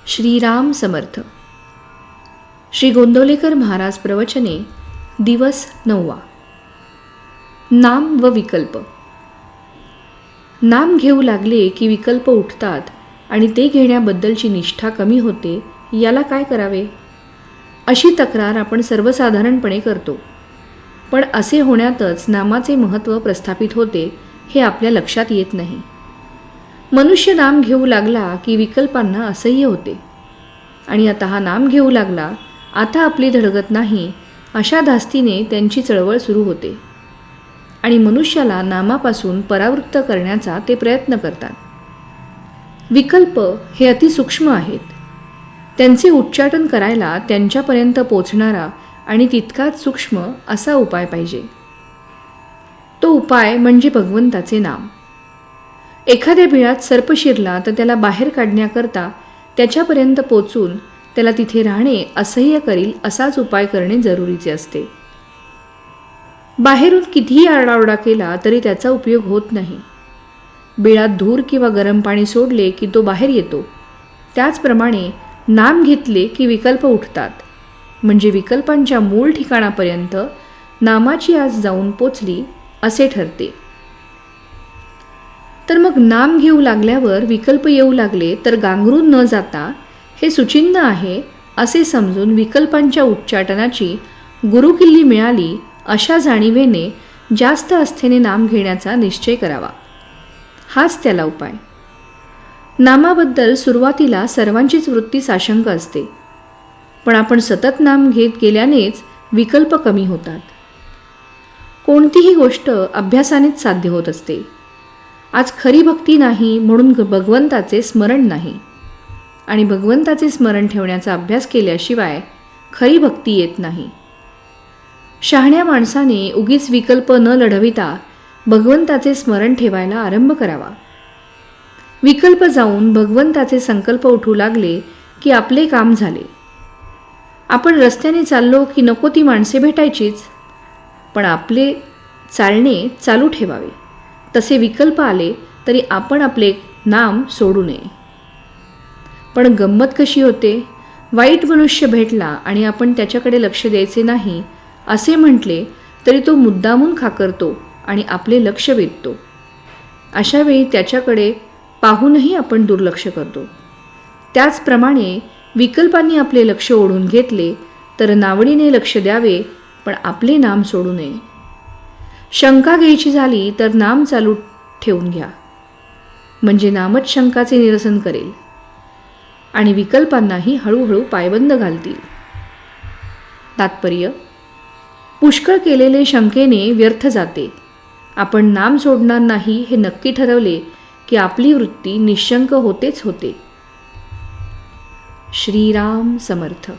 श्रीराम समर्थ. श्री गोंदवलेकर महाराज प्रवचने दिवस 9. नाम व विकल्प. नाम घेऊ लागले की विकल्प उठतात आणि ते घेण्याबद्दलची निष्ठा कमी होते. याला काय करावे अशी तक्रार आपण सर्वसाधारणपणे करतो. पण असे होण्यातच नामाचे महत्त्व प्रस्थापित होते हे आपल्या लक्षात येत नाही. मनुष्य नाम घेऊ लागला की विकल्पांना असह्य होते आणि आता हा नाम घेऊ लागला, आता आपली धडगत नाही अशा धास्तीने त्यांची चळवळ सुरू होते आणि मनुष्याला नामापासून परावृत्त करण्याचा ते प्रयत्न करतात. विकल्प हे अतिसूक्ष्म आहेत. त्यांचे उच्चाटन करायला त्यांच्यापर्यंत पोचणारा आणि तितकाच सूक्ष्म असा उपाय पाहिजे. तो उपाय म्हणजे भगवंताचे नाम. एखाद्या बिळात सर्प शिरला तर त्याला बाहेर काढण्याकरता त्याच्यापर्यंत पोचून त्याला तिथे राहणे असह्य करील असाच उपाय करणे जरुरीचे असते. बाहेरून कितीही आरडाओरडा केला तरी त्याचा उपयोग होत नाही. बिळात धूर किंवा गरम पाणी सोडले की तो बाहेर येतो. त्याचप्रमाणे नाम घेतले की विकल्प उठतात. म्हणजे विकल्पांच्या मूळ ठिकाणापर्यंत नामाची आस जाऊन पोचली असे ठरते. तर मग नाम घेऊ लागल्यावर विकल्प येऊ लागले तर गांगरून न जाता हे सुचिन्ह आहे असे समजून विकल्पांच्या उच्चाटनाची गुरुकिल्ली मिळाली अशा जाणीवेने जास्त आस्थेने नाम घेण्याचा निश्चय करावा. हाच त्याला उपाय. नामाबद्दल सुरुवातीला सर्वांचीच वृत्ती साशंक असते, पण आपण सतत नाम घेत गेल्यानेच विकल्प कमी होतात. कोणतीही गोष्ट अभ्यासानेच साध्य होत असते. आज खरी भक्ती नाही म्हणून भगवंताचे स्मरण नाही, आणि भगवंताचे स्मरण ठेवण्याचा अभ्यास केल्याशिवाय खरी भक्ती येत नाही. शहाण्या माणसाने उगीच विकल्प न लढविता भगवंताचे स्मरण ठेवायला आरंभ करावा. विकल्प जाऊन भगवंताचे संकल्प उठू लागले की आपले काम झाले. आपण रस्त्याने चाललो की नको ती माणसे भेटायचीच, पण आपले चालणे चालू ठेवावे. तसे विकल्प आले तरी आपण आपले नाम सोडू नये. पण गंमत कशी होते, वाईट मनुष्य भेटला आणि आपण त्याच्याकडे लक्ष द्यायचे नाही असे म्हटले तरी तो मुद्दामून खाकरतो आणि आपले लक्ष वेधतो. अशावेळी त्याच्याकडे पाहूनही आपण दुर्लक्ष करतो. त्याचप्रमाणे विकल्पांनी आपले लक्ष ओढून घेतले तर नावडीने लक्ष द्यावे, पण आपले नाम सोडू नये. शंका घ्यायची झाली तर नाम चालू ठेवून घ्या, म्हणजे नामच शंकाचे निरसन करेल आणि विकल्पांनाही हळूहळू पायबंद घालतील. तात्पर्य: पुष्कळ केलेले शंकेने व्यर्थ जाते. आपण नाम सोडणार नाही हे नक्की ठरवले की आपली वृत्ती निशंक होतेच होते. श्रीराम समर्थ.